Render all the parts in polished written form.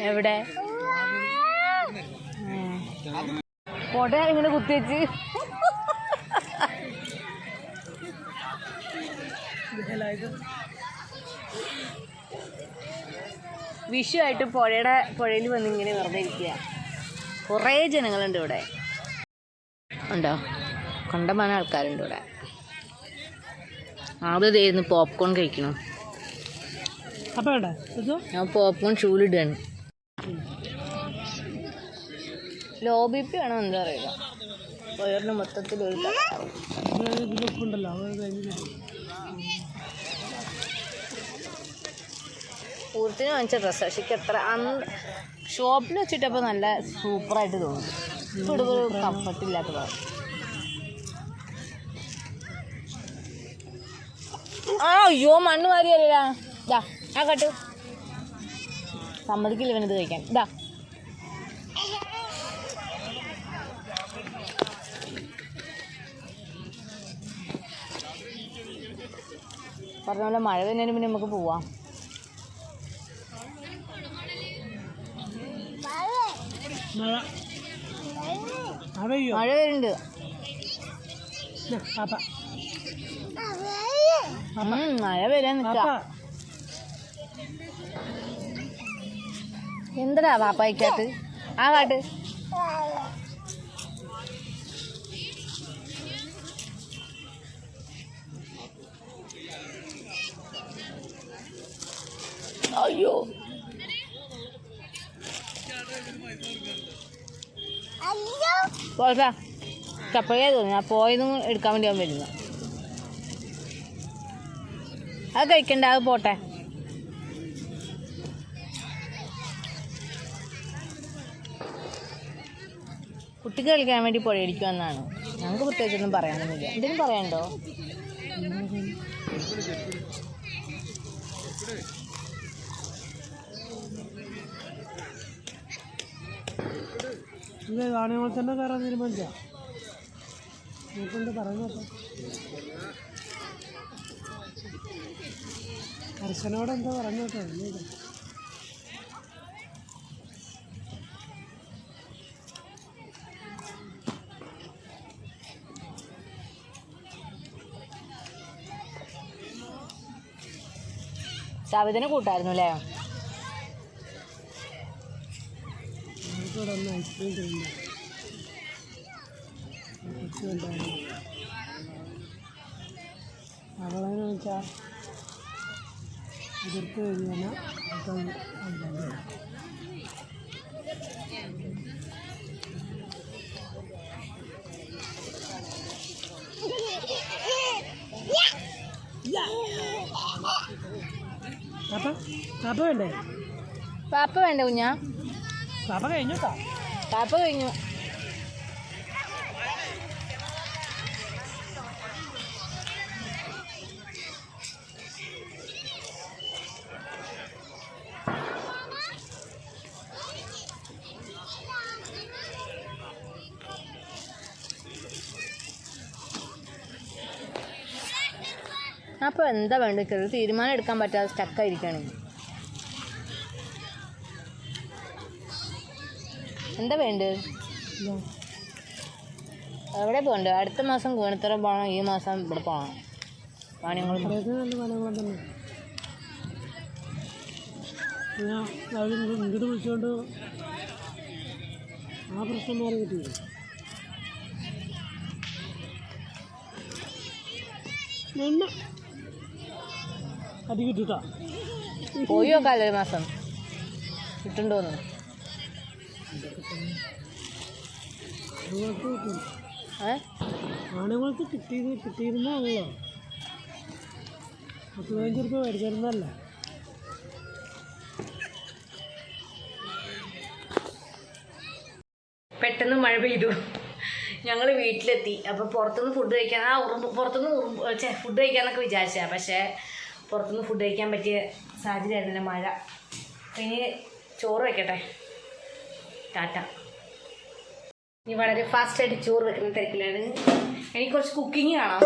എവിടെ ഫോട്ടോ ഇങ്ങനെ കുത്തിവെച്ച് വിഷുവായിട്ട് പുഴയിൽ വന്ന് ഇങ്ങനെ വെറുതെ ഇരിക്കുക. കുറേ ജനങ്ങളുണ്ട് ഇവിടെ, ഉണ്ടോ? കണ്ടമാനം ആൾക്കാരുണ്ട് ഇവിടെ. ആദ്യം പോപ്കോൺ കഴിക്കണം. ഞാൻ പോപ്കോൺ ഷൂലിടുകയാണ്. ലോ ബി പി ആണോ എന്താ അറിയില്ല, വയറിന് മൊത്തത്തിൽ ഒരു പൂരത്തിന് വാങ്ങിച്ച ഡ്രസ്സ്. പക്ഷേ എത്ര ഷോപ്പിൽ വെച്ചിട്ടപ്പോൾ നല്ല സൂപ്പറായിട്ട് തോന്നും. ഇപ്പോൾ ഇവിടെ ഒരു കംഫർട്ടില്ലാത്തതാണ്. അയ്യോ മണ്ണ് മാറിയല്ല. ഇതാ ആ കട്ടു സമ്മതിക്കില്ല ഇവനത് കഴിക്കാൻ. ഇതാ പറഞ്ഞ പോലെ മഴ വരുന്നതിന് മുന്നേ നമുക്ക് പോവാം. മഴ വരുന്നുണ്ട്. മഴ വരാൻ നിൽക്ക. എന്തടാ പാപ്പായിക്കകത്ത് ആ കാട്ട്. അയ്യോ പോരാ, ചപ്പഴേ തോന്നി. ഞാൻ പോയതും എടുക്കാൻ വേണ്ടി അവൻ വരുന്നു. അത് കഴിക്കണ്ട, അത് പോട്ടെ. കുട്ടിക്ക് കളിക്കാൻ വേണ്ടി പുഴയടിക്കുമെന്നാണ്. ഞങ്ങൾക്ക് പ്രത്യേകിച്ചൊന്നും പറയാനൊന്നുമില്ല. എന്തെങ്കിലും പറയാനുണ്ടോ? കാണുമ്പോൾ തന്നെ കയറാൻ തീരുമാനിച്ച പറയുന്നത്. കർശനോട് എന്താ പറഞ്ഞോട്ടോ. സവിതനെ കൂട്ടായിരുന്നു അല്ലേ? ഐസ്ക്രീം തരുന്നു. അവളെന്ന് വെച്ചാൽ എതിർത്ത് കഴിഞ്ഞാൽ പാപ്പ വേണ്ടേ? പാപ്പ വേണ്ടേ കുഞ്ഞാ? പാപ്പ കഴിഞ്ഞു. പാപ്പ കഴിഞ്ഞു. അപ്പോൾ എന്താ വേണ്ടത്? ഒരു തീരുമാനം എടുക്കാൻ പറ്റാതെ സ്റ്റക്കായിരിക്കുകയാണ്. എന്താ വേണ്ടത്? എവിടെ പോകണ്ടേ? അടുത്ത മാസം കൂണിത്തറ പോകണം, ഈ മാസം ഇവിടെ പോകണം. വാണിയങ്ങൾ ഇങ്ങോട്ട് വിളിച്ചുകൊണ്ട് ആ പ്രശ്നം മാറി കിട്ടിയില്ല. അടി കിട്ടിട്ടാ പോയി നോക്കാമല്ലോ ഒരു മാസം കിട്ടുണ്ടോന്ന്. ആണുങ്ങൾക്ക് കിട്ടിയിരുന്നല്ലോ. 10-15 രൂപ മേടിച്ചിരുന്നല്ല. പെട്ടെന്ന് മഴ പെയ്തു. ഞങ്ങൾ വീട്ടിലെത്തി. അപ്പോൾ പുറത്തുനിന്ന് ഫുഡ് കഴിക്കാൻ ഫുഡ് കഴിക്കാമെന്നൊക്കെ വിചാരിച്ചാൽ, പക്ഷേ പുറത്തുനിന്ന് ഫുഡ് കഴിക്കാൻ പറ്റിയ സാഹചര്യമായിരുന്നില്ല, മഴ. ഇനി ചോറ് വയ്ക്കട്ടെ. ടാറ്റ. ഇനി വളരെ ഫാസ്റ്റായിട്ട് ചോറ് വെക്കുന്ന തിരക്കിലാണ്. എനിക്ക് കുറച്ച് കുക്കിങ് കാണാം.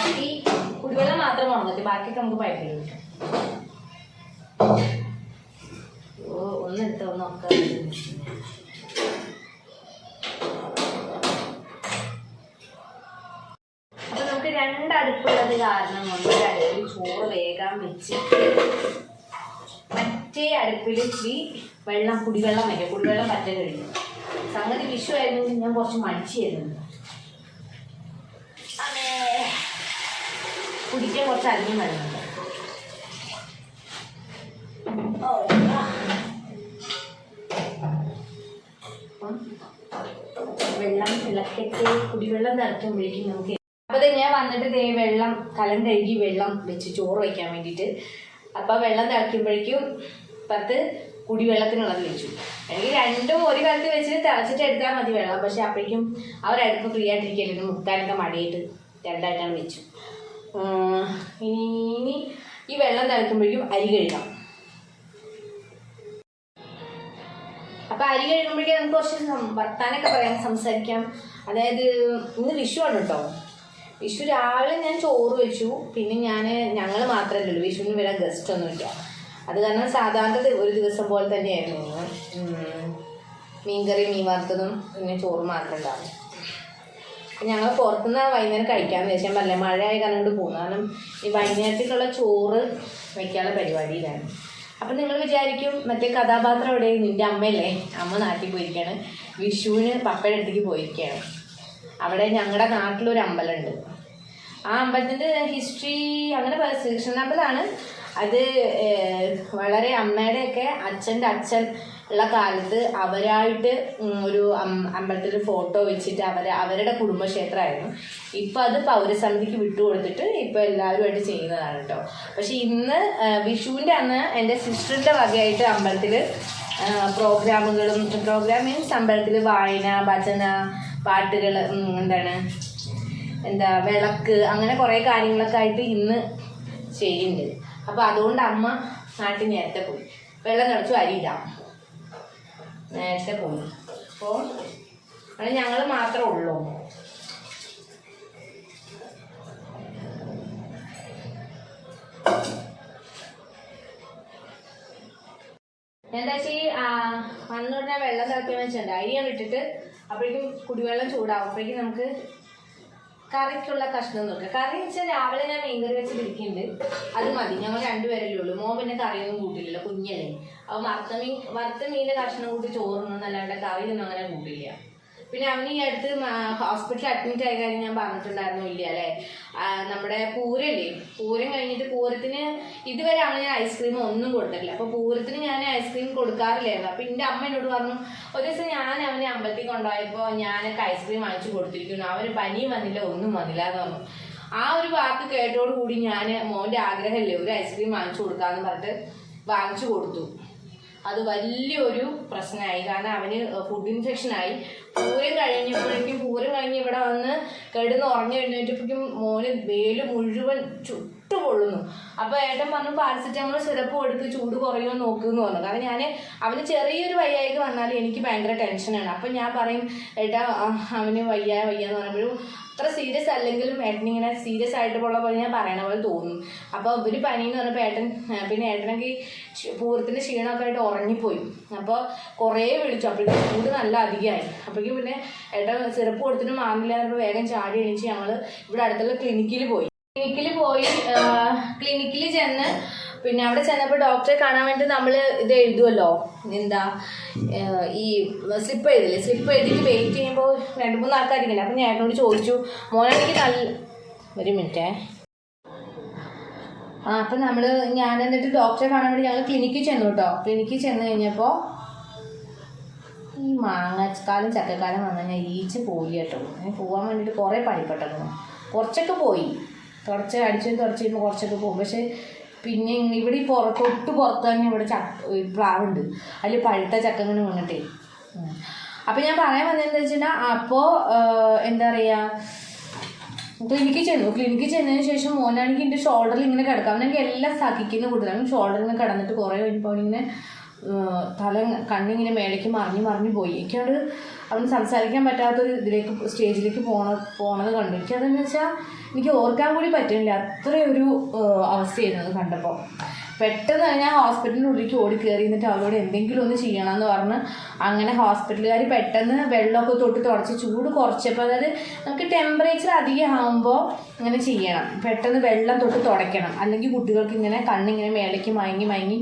ബാക്കി കുടിവെള്ളം മാത്രം ഉണങ്ങത്തി, ബാക്കിയൊക്കെ നമുക്ക് പൈപ്പിൽ കിട്ടും. ഒന്നെടുത്ത് ഒന്നൊക്കെ അപ്പൊ നമുക്ക് 2 അടുപ്പുള്ളത് കാരണം കൊണ്ട് ഒരു അടുപ്പിൽ ചോറ് വേഗം വെച്ച് മറ്റേ അടുപ്പിൽ ഇച്ചിരി വെള്ളം കുടിവെള്ളം വയ്ക്കുക. കുടിവെള്ളം പറ്റ കഴിഞ്ഞു. സംഗതി വിഷു ആയിരുന്നെങ്കിൽ ഞാൻ കുറച്ച് മടിച്ചായിരുന്നു. അതെ, കുടിക്കാൻ കുറച്ച് അധികം വെള്ളമുണ്ട്. വെള്ളം തിളക്കട്ടെ. കുടിവെള്ളം തിളക്കുമ്പോഴേക്കും നമുക്ക് അപ്പോൾ ഞാൻ വന്നിട്ട് വെള്ളം കലം കഴുകി വെള്ളം വെച്ച് ചോറ് വയ്ക്കാൻ വേണ്ടിയിട്ട്. അപ്പോൾ വെള്ളം തിളയ്ക്കുമ്പോഴേക്കും 10 കുടിവെള്ളത്തിനുള്ളത് വെച്ചു. എനിക്ക് 2 ഒരു കാലത്ത് വെച്ച് തിളച്ചിട്ട് എടുത്താൽ മതി വെള്ളം. പക്ഷെ അപ്പോഴേക്കും അവരടുപ്പ് ഫ്രീ ആയിട്ടിരിക്കല്ലോ, മുക്കാനൊക്കെ മടിയിട്ട് 2ആയിട്ടാണ് വെച്ചു. ഇനി ഈ വെള്ളം തിളയ്ക്കുമ്പോഴേക്കും അരി കഴുകാം. അപ്പോൾ അരി കഴുകുമ്പോഴേക്കും നമുക്ക് കുറച്ച് വർത്താനൊക്കെ പറയാം, സംസാരിക്കാം. അതായത് ഇന്ന് വിഷുവാണ് കേട്ടോ. വിഷു രാവിലെ ഞാൻ ചോറ് വെച്ചു. പിന്നെ ഞങ്ങൾ മാത്രമല്ലല്ലോ, വിഷുവിന് വരാൻ ഗസ്റ്റ് ഒന്നുമില്ല. അത് കാരണം സാധാരണ ഒരു ദിവസം പോലെ തന്നെയായിരുന്നു. മീൻകറി, മീൻ വറുത്തതും പിന്നെ ചോറ് മാത്രം ഉണ്ടാവും. ഞങ്ങൾ പുറത്തുനിന്ന് വൈകുന്നേരം കഴിക്കാമെന്ന് വെച്ചാൽ പറഞ്ഞില്ല, മഴയായ കാരണം കൊണ്ട് പോകുന്നു. കാരണം ഈ വൈകുന്നേരത്തേക്കുള്ള ചോറ് വയ്ക്കാനുള്ള പരിപാടിയിലാണ്. അപ്പം നിങ്ങൾ വിചാരിക്കും മറ്റേ കഥാപാത്രം എവിടെ? നിൻ്റെ അമ്മയല്ലേ? അമ്മ നാട്ടിൽ പോയിരിക്കുകയാണ്, വിഷുവിന് പപ്പയുടെ അടുത്തേക്ക് പോയിരിക്കുകയാണ്. അവിടെ ഞങ്ങളുടെ നാട്ടിലൊരു അമ്പലമുണ്ട്. ആ അമ്പലത്തിൻ്റെ ഹിസ്റ്ററി അങ്ങനെ ശ്രീകൃഷ്ണൻ അമ്പലമാണ്. അത് വളരെ അമ്മയുടെയൊക്കെ അച്ഛൻ്റെ അച്ഛൻ ഉള്ള കാലത്ത് അവരായിട്ട് ഒരു അമ്പലത്തിൽ ഫോട്ടോ വെച്ചിട്ട് അവരുടെ കുടുംബക്ഷേത്രമായിരുന്നു. ഇപ്പം അത് പൗരസമിതിക്ക് വിട്ടുകൊടുത്തിട്ട് ഇപ്പം എല്ലാവരുമായിട്ട് ചെയ്യുന്നതാണ് കേട്ടോ. പക്ഷെ ഇന്ന് വിഷുവിൻ്റെ അന്ന് എൻ്റെ സിസ്റ്ററിൻ്റെ വകയായിട്ട് അമ്പലത്തിൽ പ്രോഗ്രാം മീൻസ് അമ്പലത്തിൽ വായന, ഭജന, പാട്ടുകൾ, വിളക്ക്, അങ്ങനെ കുറേ കാര്യങ്ങളൊക്കെ ആയിട്ട് ഇന്ന് ചെയ്യുന്നുണ്ട്. അപ്പോൾ അതുകൊണ്ട് അമ്മ നാട്ടിൽ നേരത്തെ പോയി. വെള്ളം തിളച്ചു അരിയിടാം നേരത്തെ പോയി. അപ്പോൾ അത് ഞങ്ങൾ മാത്രമേ ഉള്ളൂ. എന്താ വെച്ചാൽ വന്നുടനെ വെള്ളം തിളക്കാൻ വെച്ചിട്ടുണ്ട്. അരിയാണ് ഇട്ടിട്ട് അപ്പോഴേക്കും കുടിവെള്ളം ചൂടാവും. അപ്പോഴേക്കും നമുക്ക് കറിക്കുള്ള കഷ്ണം നോക്കുക. കറി വെച്ചാൽ രാവിലെ ഞാൻ മീൻകറി വെച്ച് ഇരിക്കുന്നുണ്ട്, അത് മതി. ഞങ്ങൾ 2 പേരല്ലേ ഉള്ളൂ. മോൻ പിന്നെ കറിയൊന്നും കൂട്ടില്ലല്ലോ, കുഞ്ഞല്ലേ. അപ്പോൾ വറുത്ത മീനിൻ്റെ കഷ്ണം കൂട്ടി ചോറുന്നൊന്നും അല്ലാണ്ട് കറിയൊന്നും അങ്ങനെ കൂട്ടില്ല. പിന്നെ അവന് ഈ അടുത്ത് ഹോസ്പിറ്റലിൽ അഡ്മിറ്റ് ആയ കാര്യം ഞാൻ പറഞ്ഞിട്ടുണ്ടായിരുന്നു ഇല്ല അല്ലേ? നമ്മുടെ പൂരല്ലേ, പൂരം കഴിഞ്ഞിട്ട് പൂരത്തിന് ഇതുവരെ അവന് ഞാൻ ഐസ്ക്രീം ഒന്നും കൊടുത്തിട്ടില്ല. അപ്പോൾ പൂരത്തിന് ഞാൻ ഐസ്ക്രീം കൊടുക്കാറില്ലായിരുന്നു. അപ്പോൾ എൻ്റെ അമ്മ എന്നോട് പറഞ്ഞു, ഒരു ദിവസം ഞാൻ അവനെ അമ്പലത്തിൽ കൊണ്ടുപോയപ്പോൾ ഞാനൊക്കെ ഐസ്ക്രീം വാങ്ങിച്ചു കൊടുത്തിരിക്കുന്നു, അവന് പനിയും വന്നില്ല ഒന്നും വന്നില്ല എന്ന് പറഞ്ഞു. ആ ഒരു വാക്ക് കേട്ടോടുകൂടി ഞാൻ മോൻ്റെ ആഗ്രഹമല്ലേ ഒരു ഐസ്ക്രീം വാങ്ങിച്ചു കൊടുക്കാമെന്ന് പറഞ്ഞിട്ട് വാങ്ങിച്ചു കൊടുത്തു. അത് വലിയൊരു പ്രശ്നമായി. കാരണം അവന് ഫുഡ് ഇൻഫെക്ഷനായി. പൂരം കഴിഞ്ഞ് ഇവിടെ വന്ന് കിടന്ന് ഉറങ്ങി എഴുന്നേറ്റപ്പോഴേക്കും മോന് വേല് മുഴുവൻ ചുട്ടുപൊള്ളുന്നു. അപ്പോൾ ഏട്ടൻ പറഞ്ഞു പാരസെറ്റമോൾ സിറപ്പ് കൊടുത്ത് ചൂട് കുറയുമോ നോക്കുമെന്ന് പറഞ്ഞു. കാരണം അവന് ചെറിയൊരു വയ്യായ്ക വന്നാലും എനിക്ക് ഭയങ്കര ടെൻഷനാണ്. അപ്പം ഞാൻ പറയും ഏട്ടാ അവന് വയ്യാന്ന് പറയുമ്പോഴും അത്ര സീരിയസ് അല്ലെങ്കിലും ഏട്ടനിങ്ങനെ സീരിയസ് ആയിട്ട് പോലുള്ള പോലെ ഞാൻ പറയണ പോലെ തോന്നും. അപ്പോൾ ഒരു പനിയെന്ന് പറഞ്ഞപ്പോൾ ഏട്ടനൊക്കെ പൂരത്തിൻ്റെ ക്ഷീണമൊക്കെ ആയിട്ട് ഉറങ്ങിപ്പോയി. അപ്പോൾ കുറേ വിളിച്ചു. അപ്പോഴേക്കും ചൂട് നല്ല അധികമായി. അപ്പോഴേക്കും പിന്നെ ഏട്ടൻ സിറപ്പ് കൊടുത്തിട്ട് മാറില്ല എന്നപ്പോൾ വേഗം ചാടി എണീച്ച് ഞങ്ങൾ ഇവിടെ അടുത്തുള്ള ക്ലിനിക്കിൽ പോയി. ക്ലിനിക്കിൽ ചെന്ന് പിന്നെ അവിടെ ചെന്നപ്പോൾ ഡോക്ടറെ കാണാൻ വേണ്ടി നമ്മൾ ഇത് എഴുതുമല്ലോ, ഈ സ്ലിപ്പ് എഴുതിയിട്ട് വെയിറ്റ് ചെയ്യുമ്പോൾ 2-3 ആൾക്കാരിക്കില്ല. അപ്പം ഞാൻ ഏട്ടനോട് ചോദിച്ചു, മോനാണെങ്കിൽ ഒരു മിനിറ്റേ. അപ്പം ഞാൻ എന്നിട്ട് ഡോക്ടറെ കാണാൻ വേണ്ടി ഞങ്ങൾ ക്ലിനിക്കിൽ ചെന്നു കേട്ടോ. ക്ലിനിക്കിൽ ചെന്ന് കഴിഞ്ഞപ്പോൾ ഈ മാങ്ങക്കാലം ചക്കക്കാലം വന്നു കഴിഞ്ഞാൽ ഈച്ച് പോയി കേട്ടോ. ഞാൻ പോകാൻ വേണ്ടിയിട്ട് കുറേ പണിപ്പെട്ടു. കുറച്ചൊക്കെ പോയി, തുടച്ച് കഴിയുമ്പോൾ കുറച്ചൊക്കെ പോകും. പക്ഷേ പിന്നെ ഇവിടെ ഈ തൊട്ട് പുറത്ത് തന്നെ ഇവിടെ പ്ലാവുണ്ട്, അതിൽ പഴുത്ത ചക്ക ഇങ്ങനെ വീണിട്ടേ. അപ്പം ഞാൻ പറയാൻ വന്നതെന്ന് വെച്ചിട്ടുണ്ടെങ്കിൽ അപ്പോൾ എന്താ പറയുക, ക്ലിനിക്കിൽ ചെന്നതിന് ശേഷം മോനാണെങ്കിൽ എൻ്റെ ഷോൾഡറിൽ ഇങ്ങനെ കിടക്കാം. അവനെനിക്ക് എല്ലാം സഹിക്കുന്ന കൂട്ടത്തിലാണ്. ഷോൾഡറിൽ ഇങ്ങനെ കിടന്നിട്ട് കുറേ കഴിഞ്ഞപ്പോൾ ഇങ്ങനെ തല കണ്ണിങ്ങനെ മേലേക്ക് മറിഞ്ഞു പോയി. എനിക്കത് അവന് സംസാരിക്കാൻ പറ്റാത്തൊരു ഇതിലേക്ക് സ്റ്റേജിലേക്ക് പോണത് കണ്ടു. എനിക്കതെന്ന് വെച്ചാൽ എനിക്ക് ഓർക്കാൻ കൂടി പറ്റുന്നില്ല, അത്രയൊരു അവസ്ഥയായിരുന്നു അത് കണ്ടപ്പോൾ. പെട്ടെന്ന് ഞാൻ ഹോസ്പിറ്റലിൻ്റെ ഉള്ളിലേക്ക് ഓടി കയറി എന്നിട്ട് അവരോട് എന്തെങ്കിലും ഒന്ന് ചെയ്യണമെന്ന് പറഞ്ഞ് അങ്ങനെ ഹോസ്പിറ്റലുകാർ പെട്ടെന്ന് വെള്ളമൊക്കെ തൊട്ട് തുടച്ച് ചൂട് കുറച്ചപ്പോൾ, അതായത് നമുക്ക് ടെമ്പറേച്ചർ അധികം ആകുമ്പോൾ ഇങ്ങനെ ചെയ്യണം, പെട്ടെന്ന് വെള്ളം തൊട്ട് തുടയ്ക്കണം, അല്ലെങ്കിൽ കുട്ടികൾക്ക് ഇങ്ങനെ കണ്ണിങ്ങനെ മേലേക്ക് മയങ്ങി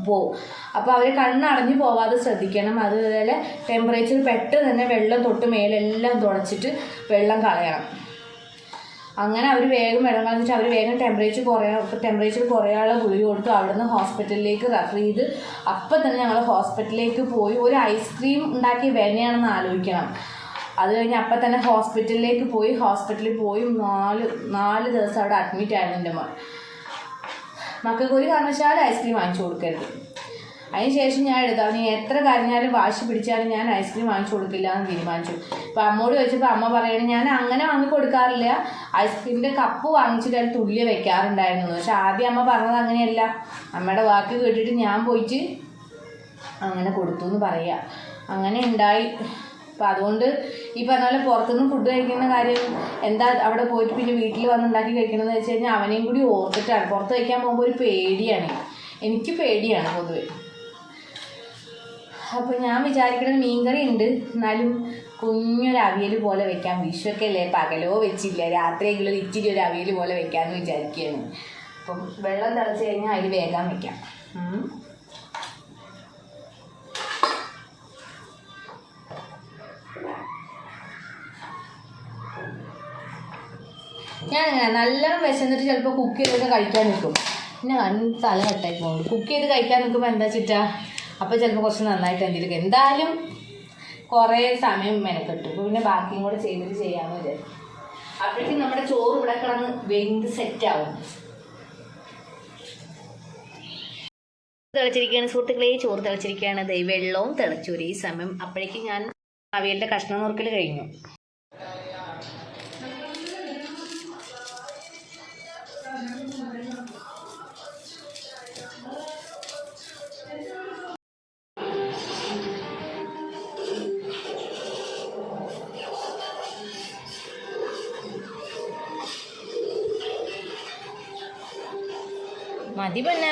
പോവും. അപ്പോൾ അവർ കണ്ണടഞ്ഞു പോവാതെ ശ്രദ്ധിക്കണം. അതുപോലെ ടെമ്പറേച്ചർ പെട്ടെന്ന് തന്നെ വെള്ളം തൊട്ട് മേലെല്ലാം തുടച്ചിട്ട് വെള്ളം കളയണം. അങ്ങനെ അവർ വേഗം വെള്ളം കളഞ്ഞിട്ട് അവർ വേഗം ടെമ്പറേച്ചർ കുറയാനുള്ള ഗുളിക കൊടുത്തു. അവിടുന്ന് ഹോസ്പിറ്റലിലേക്ക് റെഫർ ചെയ്ത് അപ്പം തന്നെ ഞങ്ങൾ ഹോസ്പിറ്റലിലേക്ക് പോയി. ഒരു ഐസ്ക്രീം ഉണ്ടാക്കിയ വേദനയാണെന്ന് ആലോചിക്കണം. അത് കഴിഞ്ഞ് അപ്പം തന്നെ ഹോസ്പിറ്റലിൽ പോയി 4 ദിവസം അവിടെ അഡ്മിറ്റ് ആയിരുന്നു എൻ്റെ മക്കൾക്ക് ഒരു കാരണവശാലും ഐസ്ക്രീം വാങ്ങിച്ചു കൊടുക്കരുത്. അതിന് ശേഷം ഞാൻ അവന് എത്ര കരഞ്ഞാലും വാശി പിടിച്ചാലും ഞാൻ ഐസ്ക്രീം വാങ്ങിച്ചു കൊടുക്കില്ല എന്ന് തീരുമാനിച്ചു. അപ്പോൾ അമ്മോട് ചോദിച്ചപ്പോൾ അമ്മ പറയണേ ഞാൻ അങ്ങനെ വാങ്ങി കൊടുക്കാറില്ല, ഐസ്ക്രീമിൻ്റെ കപ്പ് വാങ്ങിച്ചിട്ട് അതിൽ തുള്ളി വെക്കാറുണ്ടായിരുന്നു. പക്ഷെ ആദ്യം അമ്മ പറഞ്ഞത് അങ്ങനെയല്ല, അമ്മയുടെ വാക്ക് കേട്ടിട്ട് ഞാൻ പോയിട്ട് അങ്ങനെ കൊടുത്തു എന്ന് പറയുക. അങ്ങനെ ഉണ്ടായി. അപ്പം അതുകൊണ്ട് ഈ പറഞ്ഞ പോലെ പുറത്തുനിന്ന് ഫുഡ് കഴിക്കുന്ന കാര്യം എന്താ അവിടെ പോയിട്ട് പിന്നെ വീട്ടിൽ വന്ന് ഉണ്ടാക്കി കഴിക്കണമെന്ന് വെച്ച് കഴിഞ്ഞാൽ അവനെയും കൂടി ഓർത്തിട്ടാണ്. പുറത്ത് കഴിക്കാൻ പോകുമ്പോൾ ഒരു പേടിയാണ്, എനിക്ക് പേടിയാണ് പൊതുവെ. അപ്പോൾ ഞാൻ വിചാരിക്കുന്നത് മീൻകറി ഉണ്ട്, എന്നാലും കുഞ്ഞൊരു അവിയൽ പോലെ വെക്കാം. വിഷുവൊക്കെ അല്ലേ, പകലോ വെച്ചില്ല, രാത്രിയെങ്കിലും ഇച്ചിരി ഒരു അവിയൽ പോലെ വെക്കാമെന്ന് വിചാരിക്കുകയാണ്. അപ്പം വെള്ളം തിളച്ച് കഴിഞ്ഞാൽ അതിൽ വേഗം വെക്കാം. ഞാനങ്ങനെ നല്ലോണം വിശന്നിട്ട് ചിലപ്പോൾ കുക്ക് ചെയ്തൊക്കെ കഴിക്കാൻ നിൽക്കും. പിന്നെ തല കെട്ടായി പോകുന്നു. കുക്ക് ചെയ്ത് കഴിക്കാൻ നിൽക്കുമ്പോൾ എന്താ വെച്ചിട്ടാ അപ്പോൾ ചിലപ്പോൾ കുറച്ച് നന്നായിട്ട് എന്തെങ്കിലും എന്തായാലും കുറേ സമയം മെനക്കെട്ടു. അപ്പോൾ പിന്നെ ബാക്കിയും കൂടെ ചെയ്തിട്ട് ചെയ്യാമെന്ന് വിചാരിച്ചു. അപ്പോഴേക്കും നമ്മുടെ ചോറ് ഇവിടെ കിടന്ന് വെന്ത് സെറ്റാവും. തിളച്ചിരിക്കുകയാണ് സുഹൃത്തുക്കളെ, ചോറ് തിളച്ചിരിക്കുകയാണ്. വെള്ളവും തിളച്ചു ഒരേ സമയം. അപ്പോഴേക്കും ഞാൻ അവിയലിൻ്റെ കഷ്ണം നുറുക്കൽ കഴിഞ്ഞു. മതി പിന്നെ